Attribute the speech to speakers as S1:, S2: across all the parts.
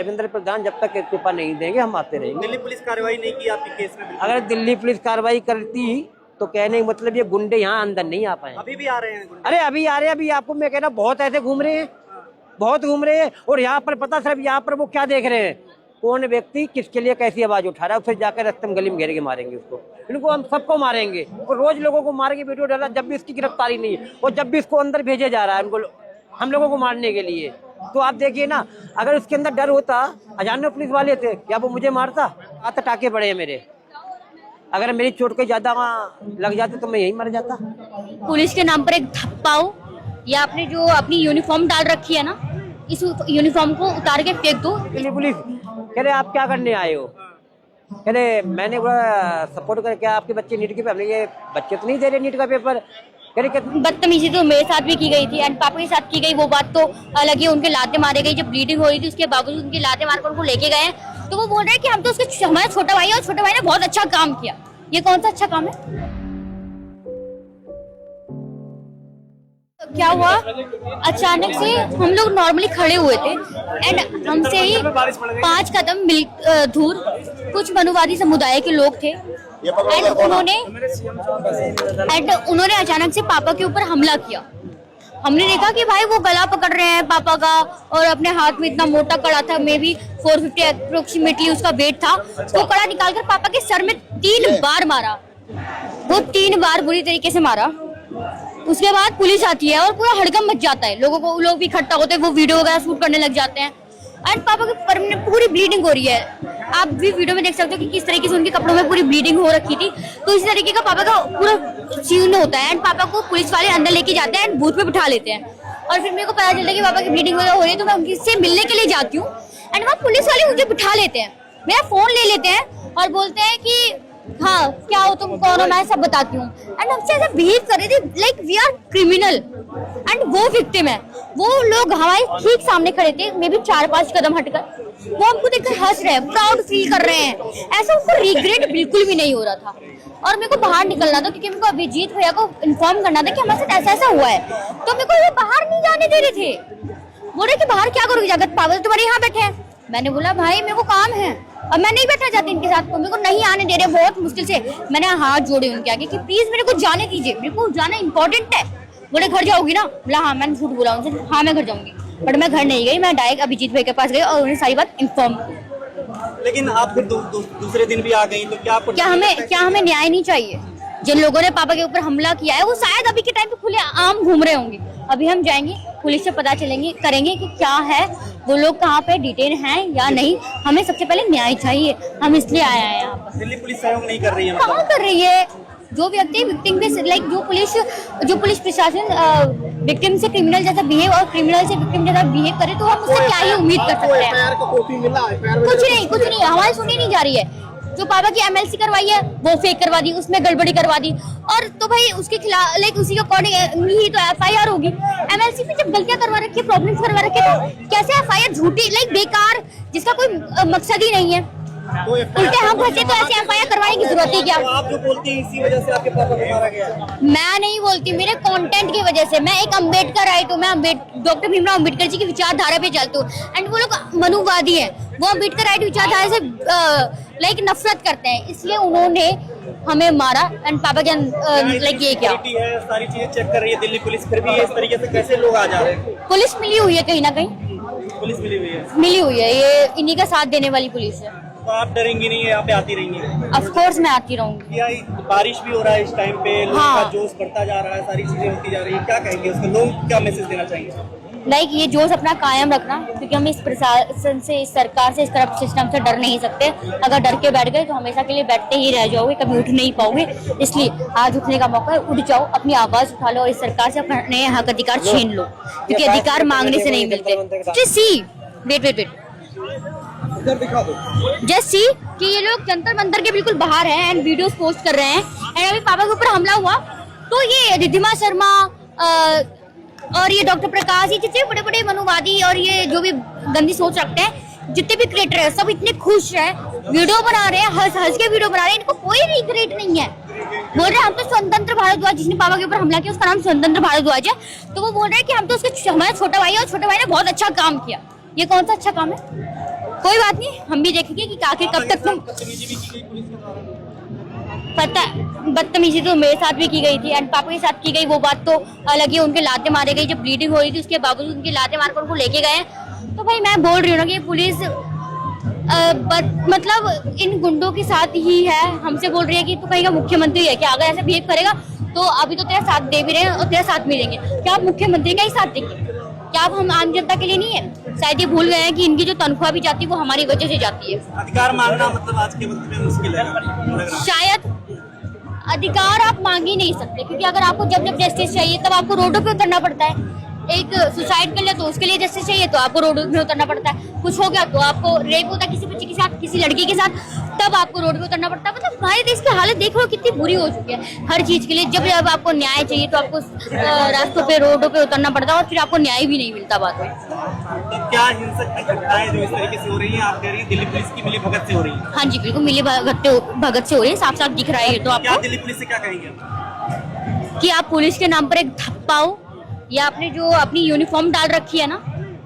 S1: रविंद्र प्रधान जब तक इस्तीफा नहीं देंगे हम आते रहेंगे।
S2: दिल्ली पुलिस कार्रवाई नहीं की आपके केस में?
S1: अगर दिल्ली पुलिस कार्रवाई करती तो कहने का मतलब ये गुंडे यहाँ अंदर नहीं आ पाए।
S2: अभी भी आ रहे हैं गुंडे?
S1: अरे अभी आ रहे हैं, अभी आपको मैं कह रहा हूँ बहुत ऐसे घूम रहे हैं, बहुत घूम रहे हैं। और यहाँ पर पता सिर्फ यहाँ पर वो क्या देख रहे हैं, कौन व्यक्ति किसके लिए कैसी आवाज उठा रहा है, उसे जाकर रास्ते में गली में घेर के मारेंगे उसको। इनको हम सबको मारेंगे और रोज लोगों को मार के वीडियो डाला जब भी इसकी गिरफ्तारी नहीं है और जब भी इसको अंदर भेजा जा रहा है उनको हम लोगों को मारने के लिए। तो आप देखिए ना, अगर उसके अंदर डर होता, अजाने पुलिस वाले थे, क्या वो मुझे मारता? हाथ टाके पड़े हैं मेरे, अगर मेरी चोट कोई ज्यादा लग जाती तो मैं यही मर जाता।
S3: पुलिस के नाम पर एक धप्पाओ या आपने जो अपनी यूनिफॉर्म डाल रखी है ना, इस यूनिफॉर्म को उतार के फेंक दो।
S1: दिल्ली पुलिस कह रहे आप क्या करने आए हो, कह रहे मैंने बड़ा सपोर्ट कर, क्या आपके बच्चे नीट के पेपर, ये बच्चे तो नहीं दे रहे नीट का पेपर।
S3: बदतमीजी तो मेरे साथ भी की गई थी एंड पापा के साथ की गई, वो बात तो अलग ही। उनके लाते मारे गई, जब ब्लीडिंग हो रही थी उसके बावजूद उनके लाते मारकर उनको लेके गए हैं। तो वो बोल रहे हैं कि हम तो उसके, हमारा छोटा भाई है और छोटे भाई ने बहुत अच्छा काम किया। ये कौन सा अच्छा काम है? क्या हुआ, अचानक से हम लोग नॉर्मली खड़े हुए थे एंड हमसे ही 5 कदम दूर कुछ मनुवादी समुदाय के लोग थे एंड उन्होंने अचानक से पापा के ऊपर हमला किया। हमने देखा कि भाई वो गला पकड़ रहे हैं पापा का और अपने हाथ में इतना मोटा कड़ा था, मे बी 450 अप्रोक्सीमेटली उसका वेट था। वो कड़ा निकालकर पापा के सर में 3 बार मारा, वो 3 बार बुरी तरीके से मारा। उसके बाद पुलिस आती है और पूरा हड़कंप मच जाता है, लोग भी इकट्ठा होते हैं, वो वीडियो वगैरह शूट करने लग जाते हैं एंड पापा के पर में पूरी ब्लीडिंग हो रही है। आप भी वीडियो में देख सकते हो कि किस तरीके से उनके कपड़ों में पूरी ब्लीडिंग हो रखी थी। तो इस तरीके का पापा का पूरा सीन होता है एंड पापा को पुलिस वाले अंदर लेके जाते हैं एंड बूथ पे बिठा लेते हैं। और फिर मेरे को पता चलता है कि पापा की ब्लीडिंग वगैरह हो रही है, तो मैं उनसे मिलने के लिए जाती हूँ एंड वहाँ पुलिस वाले मुझे बिठा लेते हैं, मेरा फोन ले लेते हैं और बोलते हैं कि हाँ क्या हो तुम, कौन हो, मैं सब बताती हूँ। एंड हमसे ऐसा बिहेव कर रही थी like we are criminal and वो विक्टिम है। वो लोग हमारे ठीक सामने खड़े थे, मे बी 4-5 कदम हटकर, वो हमको देखकर हंस रहे हैं, प्राउड फील कर रहे हैं, ऐसा उनको रिग्रेट बिल्कुल भी नहीं हो रहा था। और मेरे को बाहर निकलना था क्योंकि मेरे को अभिजीत भैया को इन्फॉर्म करना था कि हमारे साथ ऐसा ऐसा हुआ है। तो मेरे को वो बाहर नहीं जाने दे रहे थे, बोल रहे कि बाहर क्या करोगे जाकर, पागल तुम्हारे यहाँ बैठे हैं। मैंने बोला भाई मेरे को काम है और मैं नहीं बैठना चाहती इनके साथ, तो मेरे को नहीं आने दे रहे बहुत मुश्किल से। मैंने हाथ जोड़े उनके आगे कि प्लीज मेरे को जाने दीजिए, मेरे को जाना इंपॉर्टेंट है। बोले घर जाओगी ना? बोला हाँ, मैंने झूठ बोला उनसे, हाँ मैं घर जाऊंगी। बट मैं घर नहीं गई, मैं डायरेक्ट अभिजीत भाई के पास गई और उन्हें सारी बात इन्फॉर्म की।
S2: लेकिन आप फिर दूसरे दिन भी आ गई, तो क्या
S3: हमें न्याय नहीं चाहिए? जिन लोगों ने पापा के ऊपर हमला किया है वो शायद अभी के टाइम पे खुले आम घूम रहे होंगे। अभी हम जाएंगे पुलिस से पता करेंगे कि क्या है, वो लोग कहाँ पे डिटेन हैं या नहीं। हमें सबसे पहले न्याय चाहिए, हम इसलिए आए हैं यहाँ पर।
S2: दिल्ली पुलिस सहयोग नहीं कर रही है?
S3: कहाँ कर रही है? जो व्यक्ति विक्टिम पे लाइक जो पुलिस प्रशासन विक्टिम से क्रिमिनल जैसा बिहेव और क्रिमिनल से विक्टिम जैसा बिहेव करे तो हम उससे क्या ही उम्मीद कर सकते हैं? कुछ नहीं, हमारी सुनी नहीं जा रही है। जो पापा की MLC करवाई है वो फेक करवा दी, उसमें गड़बड़ी करवा दी, और तो भाई उसके खिलाफ लाइक उसी के अकॉर्डिंग ही तो FIR होगी। MLC पे जब गलतियां करवा रखी है, प्रॉब्लम्स करवा रखे, तो कैसे FIR झूठी लाइक बेकार, जिसका कोई मकसद ही नहीं है। उल्टे हम फंसे तो ऐसे FIR करवाने की जरूरत है क्या?
S2: आप जो बोलती हैं इसी वजह से आपके पापा को मारा गया है?
S3: मैं नहीं बोलती, मेरे कंटेंट की वजह से। मैं एक अम्बेडकर आई तो मैं डॉक्टर भीमराव अम्बेडकर जी की विचारधारा पे चलती हूँ एंड वो लोग मनुवादी हैं, वो अम्बेडकर राइट विचारधारा से लाइक नफरत करते हैं, इसलिए उन्होंने हमें मारा एंड पापा के लाइक ये क्या
S2: सारी चीजें चेक कर रही है दिल्ली पुलिस, फिर भी इस तरीके से कैसे लोग आ जा रहे हैं?
S3: पुलिस मिली हुई है कहीं ना कहीं,
S2: पुलिस
S3: मिली हुई है, ये इन्हीं का साथ देने वाली पुलिस है।
S2: तो आप डरेंगी नहीं, यहाँ पे आती रहेंगी?
S3: ऑफ कोर्स मैं आती रहूंगी।
S2: बारिश भी हो रहा है इस टाइम पे, लोगों
S3: हाँ।
S2: का जोश बढ़ता जा रहा है, सारी चीजें होती जा रही है, क्या कहेंगे उसको, लोग क्या मैसेज देना चाहेंगे?
S3: लाइक ये जोश अपना कायम रखना, क्योंकि हम इस प्रशासन से, इस सरकार से, इस करप्ट सिस्टम से डर नहीं सकते। अगर डर के बैठ गए तो हमेशा के लिए बैठते ही रह जाओगे, कभी उठ नहीं पाओगे। इसलिए आज उठने का मौका है, उठ जाओ, अपनी आवाज उठा लो और इस सरकार से अपने हक अधिकार छीन लो, क्योंकि अधिकार मांगने से नहीं मिलते। सी वेट जस्ट सी कि ये लोग जंतर मंतर के बिल्कुल बाहर हैं एंड वीडियोस पोस्ट कर रहे हैं एंड अभी पापा के ऊपर हमला हुआ तो ये रिद्धिमा शर्मा और ये डॉक्टर प्रकाश, ये जितने बड़े बड़े मनुवादी और ये जो भी गंदी सोच रखते हैं, जितने भी क्रिएटर है, सब इतने खुश है, वीडियो बना रहे हैं, हंस के वीडियो बना रहे हैं, इनको कोई रिग्रेट नहीं है। बोल रहे हैं हम तो स्वतंत्र भारद्वाज, जिसने पापा के ऊपर हमला किया उसका नाम स्वतंत्र भारद्वाज है, तो वो बोल रहे हैं कि हम तो उसके, हमारा छोटा भाई है और छोटे भाई ने बहुत अच्छा काम किया। ये कौन सा अच्छा काम है? कोई बात नहीं, हम भी देखेंगे कि आखिर कब तक तुम
S2: बदतमीजी भी की गई पुलिस के द्वारा।
S3: पता बदतमीजी तो मेरे साथ भी की गई थी एंड पापा के साथ की गई, वो बात तो अलग ही। उनके लाते मारे गई, जब ब्लीडिंग हो रही थी उसके बावजूद उनके लाते मारकर उनको लेके गए। तो भाई मैं बोल रही हूँ ना कि पुलिस मतलब इन गुंडों के साथ ही है। हमसे बोल रही है कि तू कहीं का मुख्यमंत्री है क्या, अगर ऐसे बिहेव करेगा तो अभी तो तेरा साथ दे भी रहे हैं और तेरा साथ मिलेंगे। क्या आप मुख्यमंत्री का ही साथ देंगे? क्या आप हम आम जनता के लिए नहीं है? शायद ये भूल गए हैं कि इनकी जो तनख्वाह भी जाती है वो हमारी वजह से जाती है।
S2: अधिकार मांगना मतलब आज के वक्त में मुश्किल है लग रहा है।
S3: शायद अधिकार आप मांग ही नहीं सकते, क्योंकि अगर आपको जब जब जस्टिस चाहिए तब आपको रोडों पे उतरना पड़ता है। एक सुसाइड कर लिया तो उसके लिए जस्टिस चाहिए तो आपको रोड में उतरना पड़ता है। कुछ हो गया तो आपको रेप होता है किसी बच्चे के साथ, किसी लड़की के साथ, तब आपको रोड पे उतरना पड़ता है। मतलब हमारे देश की हालत देख लो कितनी बुरी हो चुकी है हर चीज के लिए। जब जब आपको न्याय चाहिए तो आपको रास्तों पे रोडों पे उतरना पड़ता है और फिर आपको न्याय भी नहीं मिलता बाद में।
S2: तो क्या हिंसक घटनाएं जो इस तरीके से हो रही हैं, आप कह रही हैं दिल्ली पुलिस की मिली भगत से हो रही है?
S3: हाँ जी बिल्कुल, मिली भगत से हो रही है, साफ साफ दिख रहा है। ये तो
S2: क्या
S3: आपको
S2: दिल्ली पुलिस से क्या कहेंगे
S3: कि आप पुलिस के नाम पर एक धप्पा हो, या आपने जो अपनी यूनिफॉर्म डाल रखी है ना,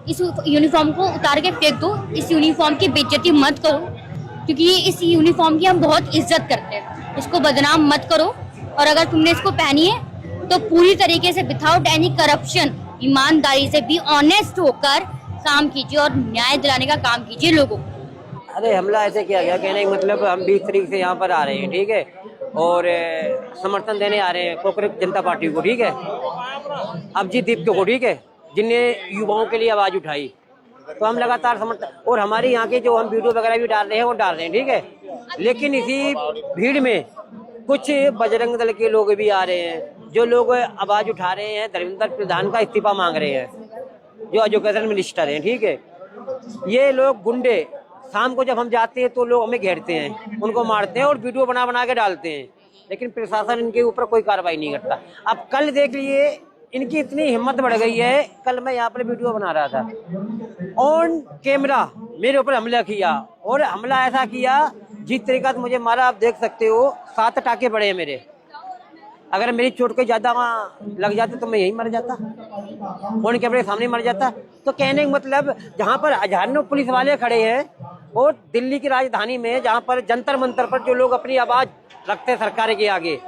S3: इस यूनिफॉर्म को उतार के फेंक दो। इस यूनिफॉर्म की बेइज्जती मत करो, क्योंकि इस यूनिफॉर्म की हम बहुत इज्जत करते हैं। इसको बदनाम मत करो, और अगर तुमने इसको पहनी है तो पूरी तरीके से विदाउट एनी करप्शन, ईमानदारी से भी ऑनेस्ट होकर काम कीजिए और न्याय दिलाने का काम कीजिए लोगों को।
S1: अरे हमला ऐसे किया गया, कहने का मतलब हम 20 तारीख से यहाँ पर आ रहे हैं, ठीक है, और समर्थन देने आ रहे हैं कांग्रेस जनता पार्टी को, ठीक है, अभिजीत दीप्तो को, ठीक है, जिनने युवाओं के लिए आवाज उठाई। तो हम लगातार समर्थन, और हमारे यहाँ के जो हम वीडियो वगैरह भी डाल रहे हैं वो डाल रहे हैं, ठीक है। लेकिन इसी भीड़ में कुछ बजरंग दल के लोग भी आ रहे हैं, जो लोग आवाज उठा रहे हैं, धर्मेंद्र प्रधान का इस्तीफा मांग रहे हैं, जो एजुकेशन मिनिस्टर हैं, ठीक है। ये लोग गुंडे, शाम को जब हम जाते हैं तो लोग हमें घेरते हैं, उनको मारते हैं और वीडियो बना बना के डालते हैं, लेकिन प्रशासन इनके ऊपर कोई कार्रवाई नहीं करता। अब कल देख लिए, इनकी इतनी हिम्मत बढ़ गई है। कल मैं यहाँ पर वीडियो बना रहा था, ऑन कैमरा मेरे ऊपर हमला किया, और हमला ऐसा किया जिस तरीका से मुझे मारा, आप देख सकते हो, 7 टाके पड़े हैं मेरे। अगर मेरी चोट कोई ज्यादा लग जाती तो मैं यही मर जाता, फोन कैमरे के सामने मर जाता। तो कहने का मतलब, जहाँ पर हजारों पुलिस वाले खड़े हैं, और दिल्ली की राजधानी में जहाँ पर जंतर मंतर पर जो लोग अपनी आवाज रखते हैं सरकार के आगे,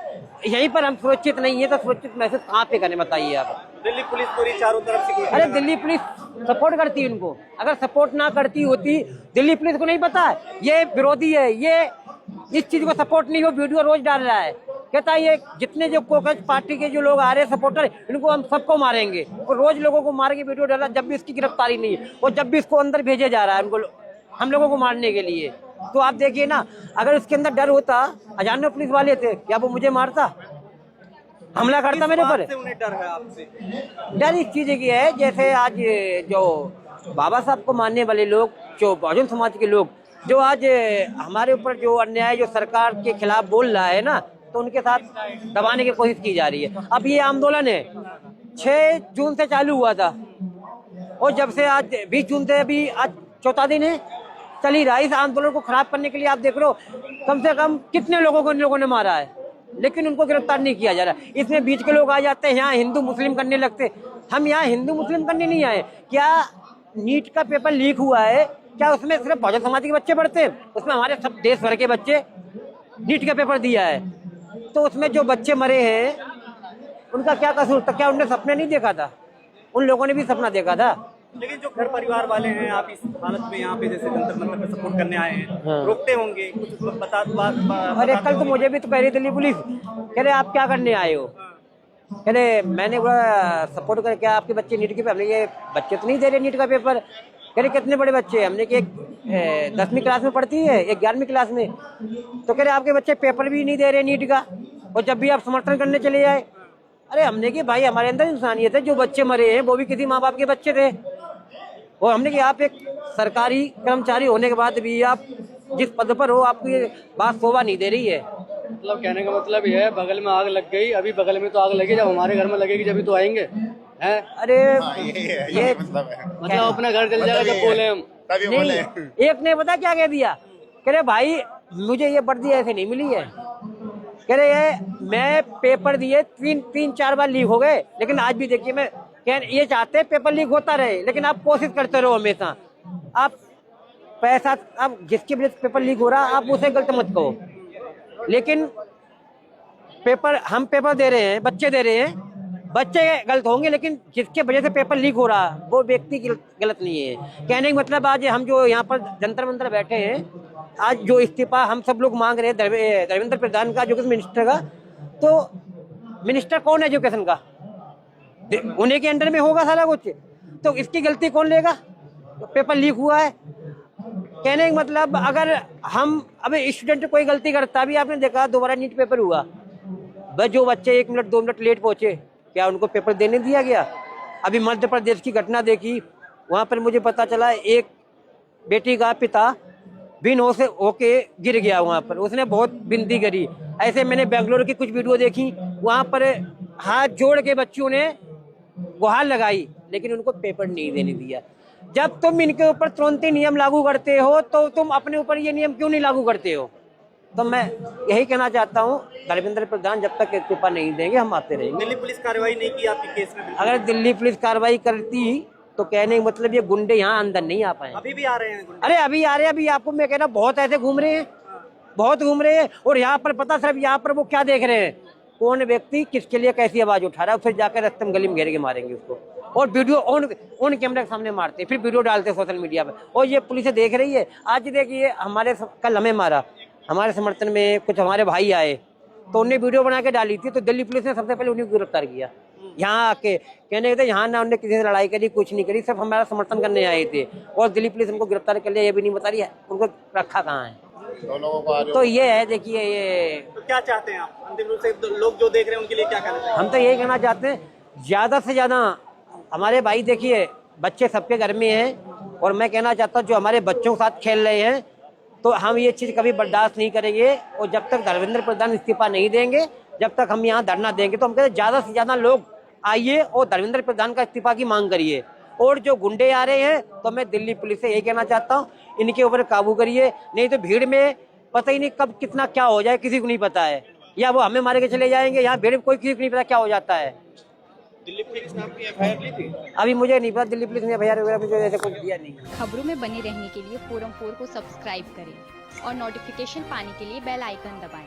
S1: यहीं पर हम सुरक्षित नहीं है, तो सुरक्षित महसूस कहाँ पे करें बताइए आप?
S2: दिल्ली पुलिस पूरी चारों तरफ से
S1: अरे दिल्ली पुलिस सपोर्ट करती है उनको, अगर सपोर्ट ना करती होती, दिल्ली पुलिस को नहीं पता ये विरोधी है, ये इस चीज को सपोर्ट नहीं हो, वीडियो रोज डाल रहा है, कहता है ये जितने जो कांग्रेस पार्टी के जो लोग आ रहे हैं सपोर्टर, इनको हम सबको मारेंगे, और रोज लोगों को मार के वीडियो डाला, जब भी इसकी गिरफ्तारी नहीं है, और जब भी इसको अंदर भेजे जा रहा है उनको, हम लोगों को मारने के लिए। तो आप देखिए ना, अगर इसके अंदर डर होता, हजारों पुलिस वाले थे, क्या वो मुझे मारता, हमला करता मेरे पर?
S2: उन्हें डर है आपसे?
S1: डर इस चीज की है, जैसे आज जो बाबा साहब को मानने वाले लोग, जो बहुजन समाज के लोग, जो आज हमारे ऊपर जो अन्याय जो सरकार के खिलाफ बोल रहा है ना, तो उनके साथ दबाने की कोशिश की जा रही है। अब ये आंदोलन है 6 जून से चालू हुआ था, और जब से आज 20 जून से अभी आज 4था दिन है, चल ही रहा है। इस आंदोलन को खराब करने के लिए आप देख लो, कम से कम कितने लोगों को इन लोगों ने मारा है, लेकिन उनको गिरफ्तार नहीं किया जा रहा। इसमें बीच के लोग आ जाते हैं, यहाँ हिंदू मुस्लिम करने लगते। हम यहाँ हिंदू मुस्लिम करने नहीं आए। क्या नीट का पेपर लीक हुआ है, क्या उसमें सिर्फ बहुजन समाज के बच्चे पढ़ते हैं? उसमें हमारे सब देश भर के बच्चे नीट का पेपर दिया है, तो उसमें जो बच्चे मरे हैं उनका क्या कसूर था? क्या उनने सपने नहीं देखा था? उन लोगों ने भी सपना देखा था।
S2: लेकिन जो घर परिवार वाले हैं, आप इस हालत में यहाँ पे जैसे जंतर मंतर पे सपोर्ट करने आए हैं,
S1: हाँ।
S2: रोकते होंगे कुछ बता
S1: अरे कल तो मुझे भी तो कह रही दिल्ली पुलिस, कह रहे आप क्या करने आए हो? कह रहे मैंने बोला सपोर्ट कर, क्या आपके बच्चे नीट के पेपर? हमने ये बच्चे तो नहीं दे रहे नीट का पेपर। कह रहे कितने बड़े बच्चे? हमने कि एक 10वीं क्लास में पढ़ती है, एक 11वीं क्लास में। तो कह रहे आपके बच्चे पेपर भी नहीं दे रहे नीट का, और जब भी आप समर्थन करने चले जाए। अरे हमने कि भाई हमारे अंदर इंसानियत है, जो बच्चे मरे हैं वो भी किसी माँ बाप के बच्चे थे। और हमने कि आप एक सरकारी कर्मचारी होने के बाद भी आप जिस पद पर हो, आपको ये बात शोभा नहीं दे रही है।
S4: मतलब कहने का मतलब ये है, बगल में आग लग गई, अभी बगल में तो आग लगी, जब हमारे घर में लगेगी जब तो आएंगे हैं?
S1: अरे ये
S4: मतलब अपना घर चल जाएगा जब बोले हम।
S1: नहीं, एक ने पता क्या कह दिया, कह रहे भाई मुझे ये वर्दी ऐसे नहीं मिली है। कह रहे मैं पेपर दिए 3-4 बार लीक हो गए, लेकिन आज भी देखिए मैं ये चाहते हैं पेपर लीक होता रहे, लेकिन आप कोशिश करते रहो हमेशा। आप पैसा, अब जिसके वजह से पेपर लीक हो रहा आप उसे गलत मत कहो, लेकिन पेपर हम पेपर दे रहे हैं, बच्चे दे रहे हैं, बच्चे गलत होंगे, लेकिन जिसके वजह से पेपर लीक हो रहा वो व्यक्ति गलत नहीं है। कहने का मतलब आज हम जो यहाँ पर जंतर मंतर बैठे हैं, आज जो इस्तीफा हम सब लोग मांग रहे हैं धर्मेंद्र प्रधान का, एजुकेशन मिनिस्टर का, तो मिनिस्टर कौन है एजुकेशन का? उन्हीं के अंडर में होगा सारा कुछ, तो इसकी गलती कौन लेगा? पेपर लीक हुआ है। कहने का मतलब अगर हम अभी स्टूडेंट कोई गलती करता, भी आपने देखा दोबारा नीट पेपर हुआ, बस जो बच्चे 1 मिनट 2 मिनट लेट पहुंचे, क्या उनको पेपर देने दिया गया? अभी मध्य प्रदेश की घटना देखी, वहाँ पर मुझे पता चला एक बेटी का पिता बिन होके गिर गया वहाँ पर, उसने बहुत विनती करी। ऐसे मैंने बेंगलुरु की कुछ वीडियो देखी, वहाँ पर हाथ जोड़ के बच्चों ने गुहार लगाई, लेकिन उनको पेपर नहीं देने दिया। जब तुम इनके ऊपर तुरंत ही नियम लागू करते हो, तो तुम अपने ऊपर ये नियम क्यों नहीं लागू करते हो? तो मैं यही कहना चाहता हूँ, धर्मेंद्र प्रधान जब तक इस्तीफा नहीं देंगे हम आते रहेंगे।
S2: दिल्ली पुलिस कार्रवाई नहीं की आपके केस में?
S1: अगर दिल्ली पुलिस कार्रवाई करती तो कहने का मतलब ये गुंडे यहाँ अंदर नहीं आ पाए।
S2: अभी भी आ रहे हैं गुंडे?
S1: अरे अभी आ रहे हैं, अभी आपको मैं कह रहा बहुत ऐसे घूम रहे हैं, बहुत घूम रहे हैं। और यहाँ पर पता सिर्फ यहाँ पर वो क्या देख रहे हैं, कौन व्यक्ति किसके लिए कैसी आवाज उठा रहा है, फिर जाकर रास्ते में गली में घेर के मारेंगे उसको, और वीडियो ऑन कैमरे के सामने मारते, फिर वीडियो डालते सोशल मीडिया पर, और ये पुलिस देख रही है। आज देखिए हमारे कल हमें मारा, हमारे समर्थन में कुछ हमारे भाई आए, तो उन्हें वीडियो बना के डाली थी, तो दिल्ली पुलिस ने सबसे पहले उन्हें गिरफ्तार किया। यहाँ आके कहने के यहाँ ना उन्होंने किसी से लड़ाई करी, कुछ नहीं करी, सिर्फ हमारा समर्थन करने आए थे, और दिल्ली पुलिस उनको गिरफ्तार कर लिया, ये भी नहीं बता रही है उनको रखा कहाँ है। तो ये है, देखिए ये
S2: तो क्या चाहते हैं आप अंतिम रूप से, लोग जो देख रहे हैं उनके लिए क्या कहना चाहिए?
S1: हम तो यही कहना चाहते हैं, ज्यादा से ज्यादा हमारे भाई देखिए बच्चे सबके घर में हैं, और मैं कहना चाहता हूँ जो हमारे बच्चों के साथ खेल रहे हैं, तो हम ये चीज़ कभी बर्दाश्त नहीं करेंगे। और जब तक धर्मेंद्र प्रधान इस्तीफा नहीं देंगे, जब तक हम यहाँ धरना देंगे, तो हम कहते हैं ज़्यादा से ज़्यादा लोग आइए और धर्मेंद्र प्रधान का इस्तीफा की मांग करिए। और जो गुंडे आ रहे हैं, तो मैं दिल्ली पुलिस से यही कहना चाहता हूँ, इनके ऊपर काबू करिए, नहीं तो भीड़ में पता ही नहीं कब कितना क्या हो जाए, किसी को नहीं पता है, या वो हमें मारे के चले जाएंगे, यहाँ भीड़ में कोई किसी को नहीं पता क्या हो जाता है।
S2: दिल्ली पुलिस ने आपकी एफआईआर ली थी?
S1: अभी मुझे नहीं पता, दिल्ली पुलिस ने एफआईआर वगैरह मुझे ऐसे कुछ दिया नहीं।
S5: खबरों में बने रहने के लिए फोरम 4 को सब्सक्राइब करें और नोटिफिकेशन पाने के लिए बेल आइकन दबाएं।